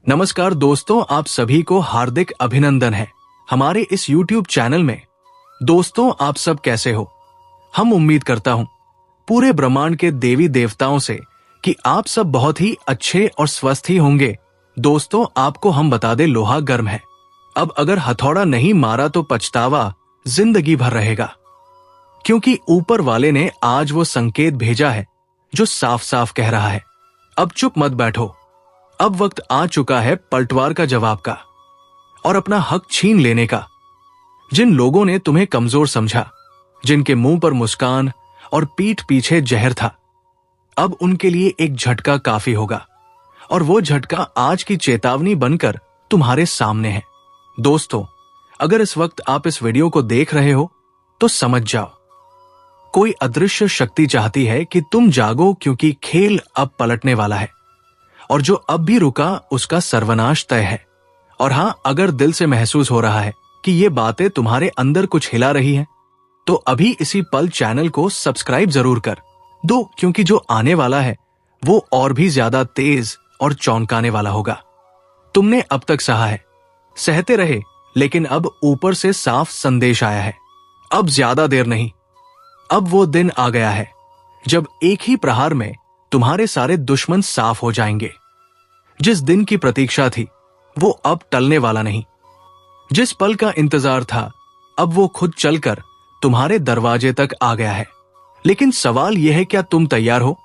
नमस्कार दोस्तों, आप सभी को हार्दिक अभिनंदन है हमारे इस YouTube चैनल में। दोस्तों, आप सब कैसे हो? हम उम्मीद करता हूं पूरे ब्रह्मांड के देवी देवताओं से कि आप सब बहुत ही अच्छे और स्वस्थ ही होंगे। दोस्तों, आपको हम बता दें, लोहा गर्म है। अब अगर हथौड़ा नहीं मारा तो पछतावा जिंदगी भर रहेगा, क्योंकि ऊपर वाले ने आज वो संकेत भेजा है जो साफ साफ कह रहा है, अब चुप मत बैठो। अब वक्त आ चुका है पलटवार का जवाब का और अपना हक छीन लेने का। जिन लोगों ने तुम्हें कमजोर समझा, जिनके मुंह पर मुस्कान और पीठ पीछे जहर था, अब उनके लिए एक झटका काफी होगा, और वो झटका आज की चेतावनी बनकर तुम्हारे सामने है। दोस्तों, अगर इस वक्त आप इस वीडियो को देख रहे हो तो समझ जाओ, कोई अदृश्य शक्ति चाहती है कि तुम जागो, क्योंकि खेल अब पलटने वाला है और जो अब भी रुका उसका सर्वनाश तय है। और हां, अगर दिल से महसूस हो रहा है कि ये बातें तुम्हारे अंदर कुछ हिला रही हैं, तो अभी इसी पल चैनल को सब्सक्राइब जरूर कर दो, क्योंकि जो आने वाला है वो और भी ज्यादा तेज और चौंकाने वाला होगा। तुमने अब तक सहा है, सहते रहे, लेकिन अब ऊपर से साफ संदेश आया है। अब ज्यादा देर नहीं, अब वो दिन आ गया है जब एक ही प्रहार में तुम्हारे सारे दुश्मन साफ हो जाएंगे। जिस दिन की प्रतीक्षा थी वो अब टलने वाला नहीं। जिस पल का इंतजार था, अब वो खुद चलकर तुम्हारे दरवाजे तक आ गया है। लेकिन सवाल यह है, क्या तुम तैयार हो?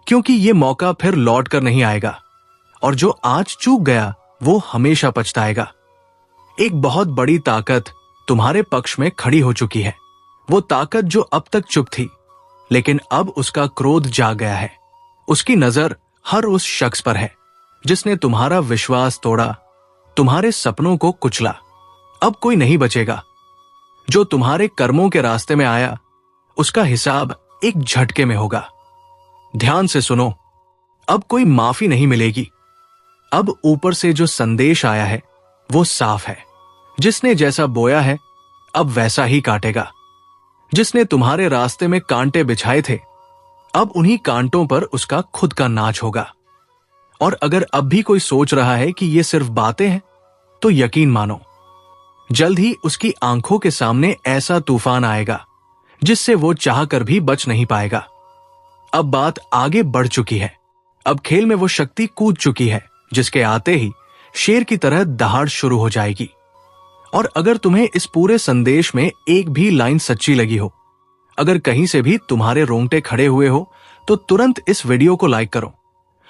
क्योंकि ये मौका फिर लौट कर नहीं आएगा, और जो आज चूक गया वो हमेशा पछताएगा। एक बहुत बड़ी ताकत तुम्हारे पक्ष में खड़ी हो चुकी है। वो ताकत जो अब तक चुप थी, लेकिन अब उसका क्रोध जाग गया है। उसकी नजर हर उस शख्स पर है जिसने तुम्हारा विश्वास तोड़ा, तुम्हारे सपनों को कुचला। अब कोई नहीं बचेगा। जो तुम्हारे कर्मों के रास्ते में आया, उसका हिसाब एक झटके में होगा। ध्यान से सुनो, अब कोई माफी नहीं मिलेगी। अब ऊपर से जो संदेश आया है वो साफ है। जिसने जैसा बोया है अब वैसा ही काटेगा। जिसने तुम्हारे रास्ते में कांटे बिछाए थे, अब उन्हीं कांटों पर उसका खुद का नाच होगा। और अगर अब भी कोई सोच रहा है कि ये सिर्फ बातें हैं, तो यकीन मानो, जल्द ही उसकी आंखों के सामने ऐसा तूफान आएगा जिससे वो चाहकर भी बच नहीं पाएगा। अब बात आगे बढ़ चुकी है। अब खेल में वो शक्ति कूद चुकी है जिसके आते ही शेर की तरह दहाड़ शुरू हो जाएगी। और अगर तुम्हें इस पूरे संदेश में एक भी लाइन सच्ची लगी हो, अगर कहीं से भी तुम्हारे रोंगटे खड़े हुए हो, तो तुरंत इस वीडियो को लाइक करो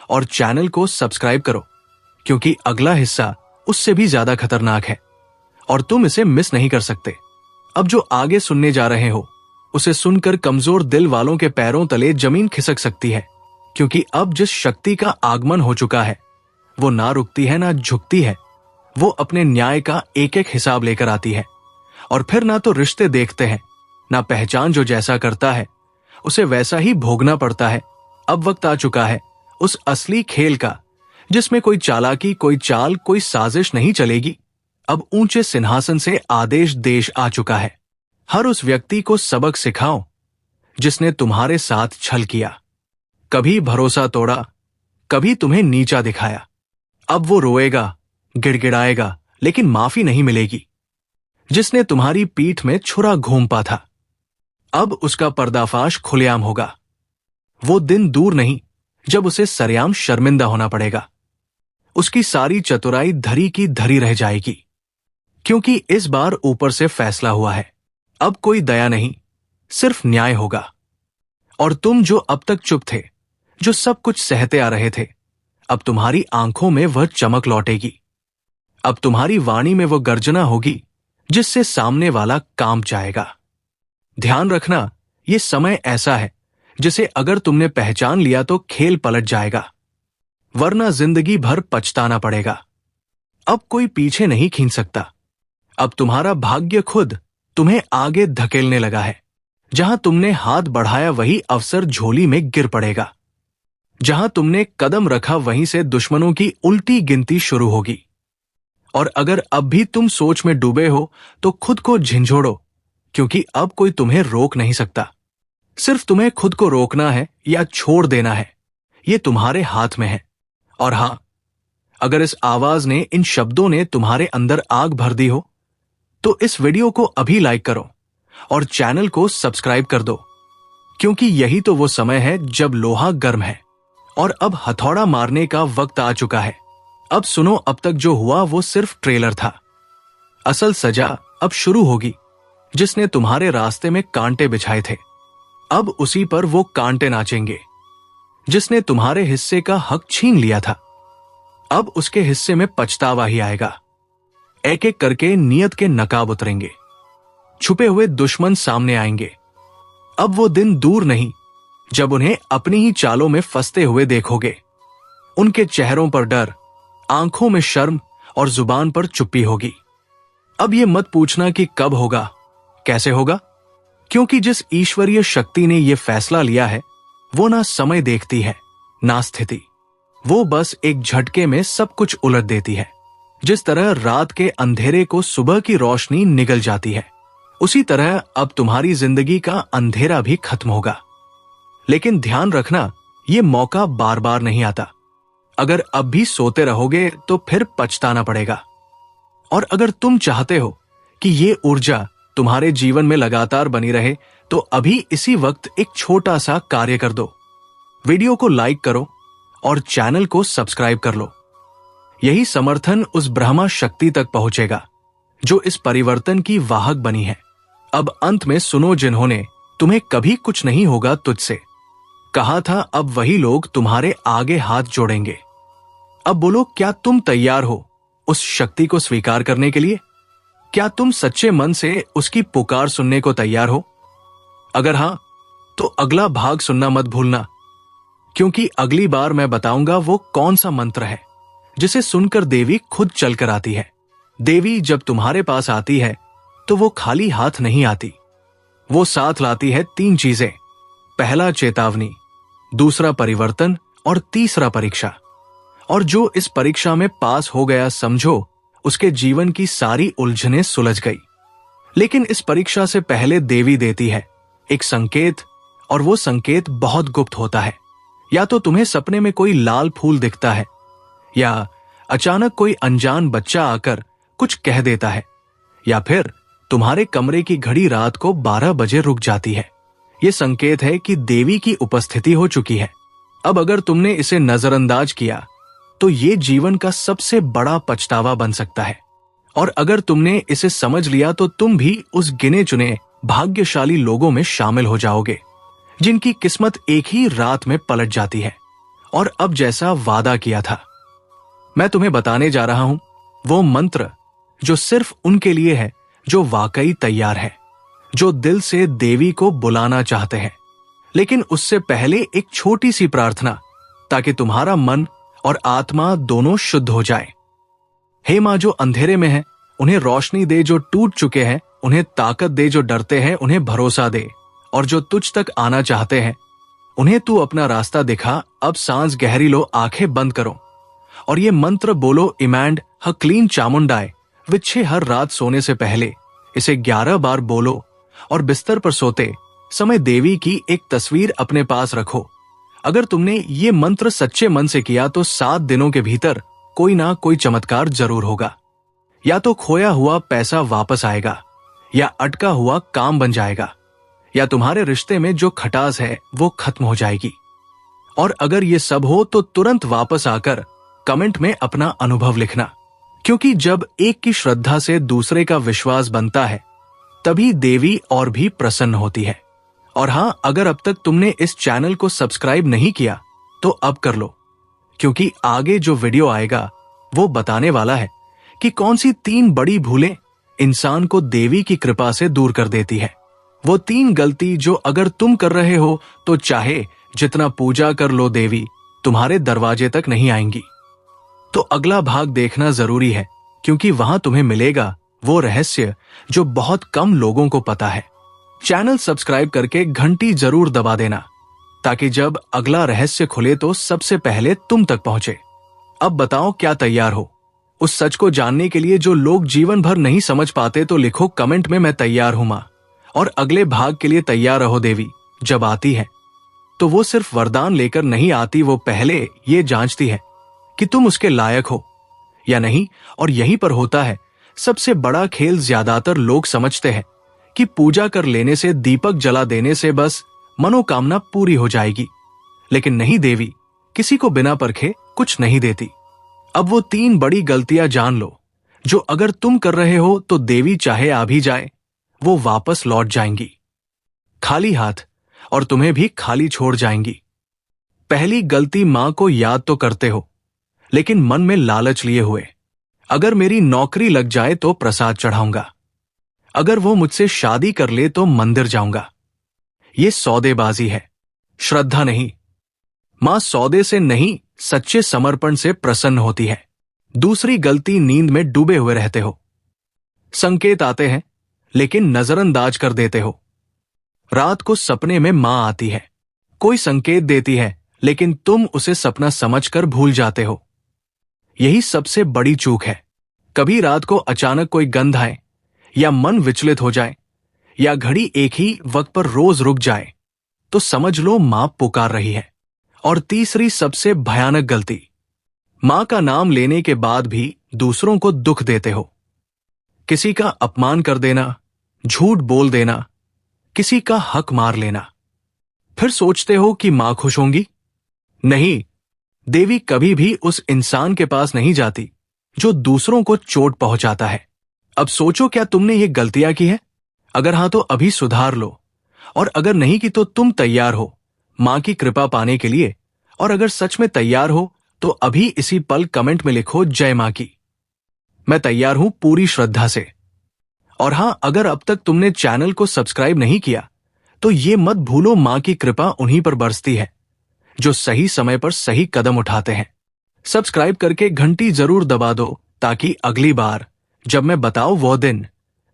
और चैनल को सब्सक्राइब करो, क्योंकि अगला हिस्सा उससे भी ज्यादा खतरनाक है और तुम इसे मिस नहीं कर सकते। अब जो आगे सुनने जा रहे हो, उसे सुनकर कमजोर दिल वालों के पैरों तले जमीन खिसक सकती है, क्योंकि अब जिस शक्ति का आगमन हो चुका है वो ना रुकती है ना झुकती है। वो अपने न्याय का एक एक हिसाब लेकर आती है, और फिर ना तो रिश्ते देखते हैं, ना पहचान। जो जैसा करता है उसे वैसा ही भोगना पड़ता है। अब वक्त आ चुका है उस असली खेल का, जिसमें कोई चालाकी, कोई चाल, कोई साजिश नहीं चलेगी। अब ऊंचे सिंहासन से आदेश देश आ चुका है। हर उस व्यक्ति को सबक सिखाओ जिसने तुम्हारे साथ छल किया, कभी भरोसा तोड़ा, कभी तुम्हें नीचा दिखाया। अब वो रोएगा, गिड़गिड़ाएगा, लेकिन माफी नहीं मिलेगी। जिसने तुम्हारी पीठ में छुरा घूंपा था, अब उसका पर्दाफाश खुलेआम होगा। वो दिन दूर नहीं जब उसे सरेआम शर्मिंदा होना पड़ेगा। उसकी सारी चतुराई धरी की धरी रह जाएगी, क्योंकि इस बार ऊपर से फैसला हुआ है। अब कोई दया नहीं, सिर्फ न्याय होगा। और तुम जो अब तक चुप थे, जो सब कुछ सहते आ रहे थे, अब तुम्हारी आंखों में वह चमक लौटेगी। अब तुम्हारी वाणी में वो गर्जना होगी जिससे सामने वाला कांप जाएगा। ध्यान रखना, ये समय ऐसा है जिसे अगर तुमने पहचान लिया तो खेल पलट जाएगा, वरना जिंदगी भर पछताना पड़ेगा। अब कोई पीछे नहीं खींच सकता। अब तुम्हारा भाग्य खुद तुम्हें आगे धकेलने लगा है। जहां तुमने हाथ बढ़ाया वही अवसर झोली में गिर पड़ेगा। जहां तुमने कदम रखा वहीं से दुश्मनों की उल्टी गिनती शुरू होगी। और अगर अब भी तुम सोच में डूबे हो तो खुद को झिंझोड़ो, क्योंकि अब कोई तुम्हें रोक नहीं सकता। सिर्फ तुम्हें खुद को रोकना है या छोड़ देना है, ये तुम्हारे हाथ में है। और हां, अगर इस आवाज ने, इन शब्दों ने तुम्हारे अंदर आग भर दी हो तो इस वीडियो को अभी लाइक करो और चैनल को सब्सक्राइब कर दो, क्योंकि यही तो वो समय है जब लोहा गर्म है और अब हथौड़ा मारने का वक्त आ चुका है। अब सुनो, अब तक जो हुआ वो सिर्फ ट्रेलर था। असल सजा अब शुरू होगी। जिसने तुम्हारे रास्ते में कांटे बिछाए थे, अब उसी पर वो कांटे नाचेंगे। जिसने तुम्हारे हिस्से का हक छीन लिया था, अब उसके हिस्से में पछतावा ही आएगा। एक एक करके नियत के नकाब उतरेंगे। छुपे हुए दुश्मन सामने आएंगे। अब वो दिन दूर नहीं जब उन्हें अपनी ही चालों में फंसते हुए देखोगे। उनके चेहरों पर डर, आंखों में शर्म और जुबान पर चुप्पी होगी। अब ये मत पूछना कि कब होगा, कैसे होगा, क्योंकि जिस ईश्वरीय शक्ति ने यह फैसला लिया है वो ना समय देखती है ना स्थिति। वो बस एक झटके में सब कुछ उलट देती है। जिस तरह रात के अंधेरे को सुबह की रोशनी निगल जाती है, उसी तरह अब तुम्हारी जिंदगी का अंधेरा भी खत्म होगा। लेकिन ध्यान रखना, ये मौका बार बार नहीं आता। अगर अब भी सोते रहोगे तो फिर पछताना पड़ेगा। और अगर तुम चाहते हो कि ये ऊर्जा तुम्हारे जीवन में लगातार बनी रहे तो अभी इसी वक्त एक छोटा सा कार्य कर दो। वीडियो को लाइक करो और चैनल को सब्सक्राइब कर लो। यही समर्थन उस ब्रह्मा शक्ति तक पहुंचेगा जो इस परिवर्तन की वाहक बनी है। अब अंत में सुनो, जिन्होंने तुम्हें कभी कुछ नहीं होगा तुझसे कहा था, अब वही लोग तुम्हारे आगे हाथ जोड़ेंगे। अब बोलो, क्या तुम तैयार हो उस शक्ति को स्वीकार करने के लिए? क्या तुम सच्चे मन से उसकी पुकार सुनने को तैयार हो? अगर हां, तो अगला भाग सुनना मत भूलना, क्योंकि अगली बार मैं बताऊंगा वो कौन सा मंत्र है जिसे सुनकर देवी खुद चलकर आती है। देवी जब तुम्हारे पास आती है तो वो खाली हाथ नहीं आती। वो साथ लाती है 3 चीजें। पहला चेतावनी, दूसरा परिवर्तन और तीसरा परीक्षा। और जो इस परीक्षा में पास हो गया, समझो उसके जीवन की सारी उलझनें सुलझ गई। लेकिन इस परीक्षा से पहले देवी देती है एक संकेत, और वो संकेत बहुत गुप्त होता है। या तो तुम्हें सपने में कोई लाल फूल दिखता है, या अचानक कोई अनजान बच्चा आकर कुछ कह देता है, या फिर तुम्हारे कमरे की घड़ी रात को 12 बजे रुक जाती है। ये संकेत है कि देवी की उपस्थिति हो चुकी है। अब अगर तुमने इसे नजरअंदाज किया तो ये जीवन का सबसे बड़ा पछतावा बन सकता है। और अगर तुमने इसे समझ लिया तो तुम भी उस गिने चुने भाग्यशाली लोगों में शामिल हो जाओगे जिनकी किस्मत एक ही रात में पलट जाती है। और अब जैसा वादा किया था, मैं तुम्हें बताने जा रहा हूं वो मंत्र जो सिर्फ उनके लिए है जो वाकई तैयार है, जो दिल से देवी को बुलाना चाहते हैं। लेकिन उससे पहले एक छोटी सी प्रार्थना, ताकि तुम्हारा मन और आत्मा दोनों शुद्ध हो जाए। हे मां, जो अंधेरे में है उन्हें रोशनी दे, जो टूट चुके हैं उन्हें ताकत दे, जो डरते हैं उन्हें भरोसा दे, और जो तुझ तक आना चाहते हैं उन्हें तू अपना रास्ता दिखा। अब सांस गहरी लो, आंखें बंद करो और ये मंत्र बोलो, इमैंड ह क्लीन चामुंडाय विच्छे। हर रात सोने से पहले इसे 11 बार बोलो और बिस्तर पर सोते समय देवी की एक तस्वीर अपने पास रखो। अगर तुमने ये मंत्र सच्चे मन से किया तो 7 दिनों के भीतर कोई ना कोई चमत्कार जरूर होगा। या तो खोया हुआ पैसा वापस आएगा, या अटका हुआ काम बन जाएगा, या तुम्हारे रिश्ते में जो खटास है वो खत्म हो जाएगी। और अगर ये सब हो तो तुरंत वापस आकर कमेंट में अपना अनुभव लिखना, क्योंकि जब एक की श्रद्धा से दूसरे का विश्वास बनता है तभी देवी और भी प्रसन्न होती है। और हां, अगर अब तक तुमने इस चैनल को सब्सक्राइब नहीं किया तो अब कर लो, क्योंकि आगे जो वीडियो आएगा वो बताने वाला है कि कौन सी 3 बड़ी भूलें इंसान को देवी की कृपा से दूर कर देती है। वो 3 गलती जो अगर तुम कर रहे हो तो चाहे जितना पूजा कर लो, देवी तुम्हारे दरवाजे तक नहीं आएंगी। तो अगला भाग देखना जरूरी है, क्योंकि वहां तुम्हें मिलेगा वो रहस्य जो बहुत कम लोगों को पता है। चैनल सब्सक्राइब करके घंटी जरूर दबा देना, ताकि जब अगला रहस्य खुले तो सबसे पहले तुम तक पहुंचे। अब बताओ, क्या तैयार हो उस सच को जानने के लिए जो लोग जीवन भर नहीं समझ पाते? तो लिखो कमेंट में, मैं तैयार हूं मां। और अगले भाग के लिए तैयार रहो। देवी जब आती है तो वो सिर्फ वरदान लेकर नहीं आती, वो पहले ये जांचती है कि तुम उसके लायक हो या नहीं। और यहीं पर होता है सबसे बड़ा खेल। ज्यादातर लोग समझते हैं कि पूजा कर लेने से, दीपक जला देने से बस मनोकामना पूरी हो जाएगी। लेकिन नहीं, देवी किसी को बिना परखे कुछ नहीं देती। अब वो 3 बड़ी गलतियां जान लो जो अगर तुम कर रहे हो तो देवी चाहे आ भी जाए, वो वापस लौट जाएंगी खाली हाथ, और तुम्हें भी खाली छोड़ जाएंगी। पहली गलती, मां को याद तो करते हो लेकिन मन में लालच लिए हुए। अगर मेरी नौकरी लग जाए तो प्रसाद चढ़ाऊंगा, अगर वो मुझसे शादी कर ले तो मंदिर जाऊंगा। ये सौदेबाजी है, श्रद्धा नहीं। मां सौदे से नहीं, सच्चे समर्पण से प्रसन्न होती है। दूसरी गलती, नींद में डूबे हुए रहते हो। संकेत आते हैं लेकिन नजरअंदाज कर देते हो। रात को सपने में मां आती है, कोई संकेत देती है, लेकिन तुम उसे सपना समझकर भूल जाते हो। यही सबसे बड़ी चूक है। कभी रात को अचानक कोई गंध आए, या मन विचलित हो जाए, या घड़ी एक ही वक्त पर रोज रुक जाए, तो समझ लो मां पुकार रही है। और तीसरी सबसे भयानक गलती, मां का नाम लेने के बाद भी दूसरों को दुख देते हो। किसी का अपमान कर देना, झूठ बोल देना, किसी का हक मार लेना। फिर सोचते हो कि मां खुश होंगी। नहीं, देवी कभी भी उस इंसान के पास नहीं जाती जो दूसरों को चोट पहुंचाता है। अब सोचो, क्या तुमने ये गलतियां की है? अगर हां तो अभी सुधार लो, और अगर नहीं की तो तुम तैयार हो मां की कृपा पाने के लिए। और अगर सच में तैयार हो तो अभी इसी पल कमेंट में लिखो जय मां की। मैं तैयार हूं पूरी श्रद्धा से। और हां, अगर अब तक तुमने चैनल को सब्सक्राइब नहीं किया तो ये मत भूलो, मां की कृपा उन्हीं पर बरसती है जो सही समय पर सही कदम उठाते हैं। सब्सक्राइब करके घंटी जरूर दबा दो ताकि अगली बार जब मैं बताऊं वो दिन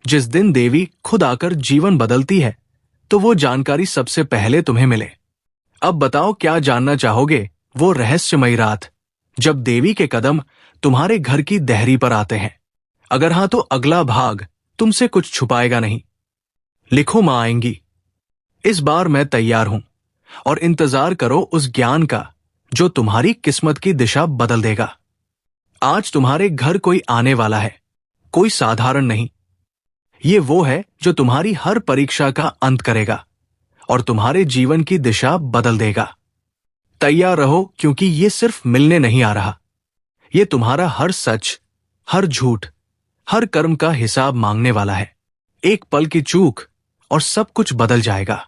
जिस दिन देवी खुद आकर जीवन बदलती है, तो वो जानकारी सबसे पहले तुम्हें मिले। अब बताओ, क्या जानना चाहोगे? वो रहस्यमयी रात जब देवी के कदम तुम्हारे घर की देहरी पर आते हैं। अगर हां तो अगला भाग तुमसे कुछ छुपाएगा नहीं। लिखो, मां आएंगी। इस बार मैं तैयार हूं, और इंतजार करो उस ज्ञान का जो तुम्हारी किस्मत की दिशा बदल देगा। आज तुम्हारे घर कोई आने वाला है, कोई साधारण नहीं। ये वो है जो तुम्हारी हर परीक्षा का अंत करेगा और तुम्हारे जीवन की दिशा बदल देगा। तैयार रहो, क्योंकि ये सिर्फ मिलने नहीं आ रहा। ये तुम्हारा हर सच, हर झूठ, हर कर्म का हिसाब मांगने वाला है। एक पल की चूक और सब कुछ बदल जाएगा।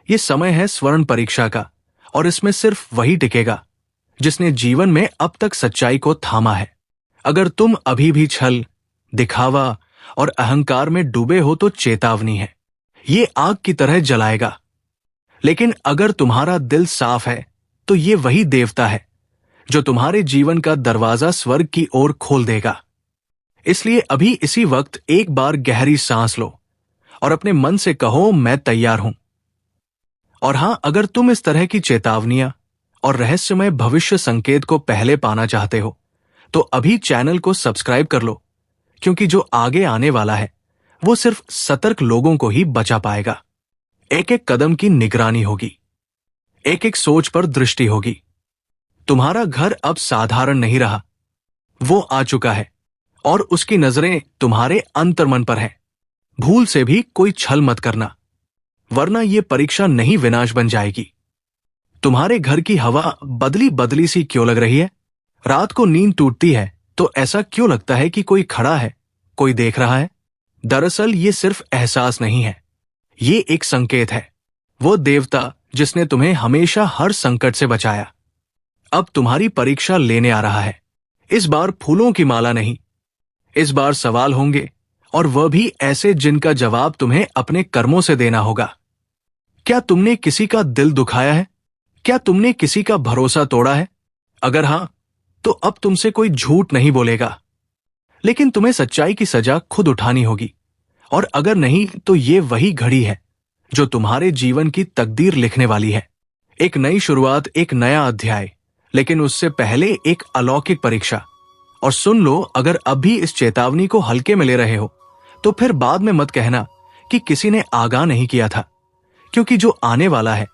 ये समय है स्वर्ण परीक्षा का, और इसमें सिर्फ वही टिकेगा जिसने जीवन में अब तक सच्चाई को थामा है। अगर तुम अभी भी छल, दिखावा और अहंकार में डूबे हो तो चेतावनी है, ये आग की तरह जलाएगा। लेकिन अगर तुम्हारा दिल साफ है तो ये वही देवता है जो तुम्हारे जीवन का दरवाजा स्वर्ग की ओर खोल देगा। इसलिए अभी इसी वक्त एक बार गहरी सांस लो और अपने मन से कहो, मैं तैयार हूं। और हां, अगर तुम इस तरह की चेतावनियां और रहस्यमय भविष्य संकेत को पहले पाना चाहते हो तो अभी चैनल को सब्सक्राइब कर लो, क्योंकि जो आगे आने वाला है वो सिर्फ सतर्क लोगों को ही बचा पाएगा। एक एक कदम की निगरानी होगी, एक एक सोच पर दृष्टि होगी। तुम्हारा घर अब साधारण नहीं रहा, वो आ चुका है और उसकी नजरें तुम्हारे अंतर्मन पर है। भूल से भी कोई छल मत करना, वरना ये परीक्षा नहीं विनाश बन जाएगी। तुम्हारे घर की हवा बदली बदली सी क्यों लग रही है? रात को नींद टूटती है तो ऐसा क्यों लगता है कि कोई खड़ा है, कोई देख रहा है? दरअसल ये सिर्फ एहसास नहीं है, ये एक संकेत है। वो देवता जिसने तुम्हें हमेशा हर संकट से बचाया अब तुम्हारी परीक्षा लेने आ रहा है। इस बार फूलों की माला नहीं, इस बार सवाल होंगे, और वह भी ऐसे जिनका जवाब तुम्हें अपने कर्मों से देना होगा। क्या तुमने किसी का दिल दुखाया है? क्या तुमने किसी का भरोसा तोड़ा है? अगर हां, तो अब तुमसे कोई झूठ नहीं बोलेगा, लेकिन तुम्हें सच्चाई की सजा खुद उठानी होगी। और अगर नहीं, तो ये वही घड़ी है जो तुम्हारे जीवन की तकदीर लिखने वाली है। एक नई शुरुआत, एक नया अध्याय, लेकिन उससे पहले एक अलौकिक परीक्षा। और सुन लो, अगर अब भी इस चेतावनी को हल्के में ले रहे हो तो फिर बाद में मत कहना कि किसी ने आगाह नहीं किया था, क्योंकि जो आने वाला है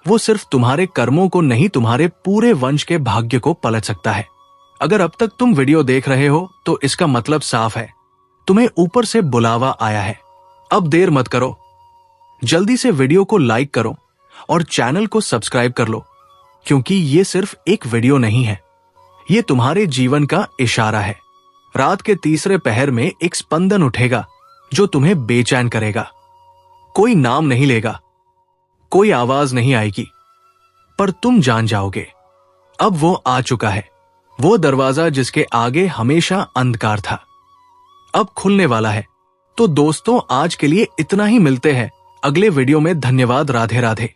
वो सिर्फ तुम्हारे कर्मों को नहीं, तुम्हारे पूरे वंश के भाग्य को पलट सकता है। अगर अब तक तुम वीडियो देख रहे हो तो इसका मतलब साफ है, तुम्हें ऊपर से बुलावा आया है। अब देर मत करो, जल्दी से वीडियो को लाइक करो और चैनल को सब्सक्राइब कर लो, क्योंकि ये सिर्फ एक वीडियो नहीं है, ये तुम्हारे जीवन का इशारा है। रात के तीसरे पहर में एक स्पंदन उठेगा जो तुम्हें बेचैन करेगा। कोई नाम नहीं लेगा, कोई आवाज नहीं आएगी, पर तुम जान जाओगे अब वो आ चुका है। वो दरवाजा जिसके आगे हमेशा अंधकार था, अब खुलने वाला है। तो दोस्तों, आज के लिए इतना ही। मिलते हैं अगले वीडियो में। धन्यवाद। राधे राधे।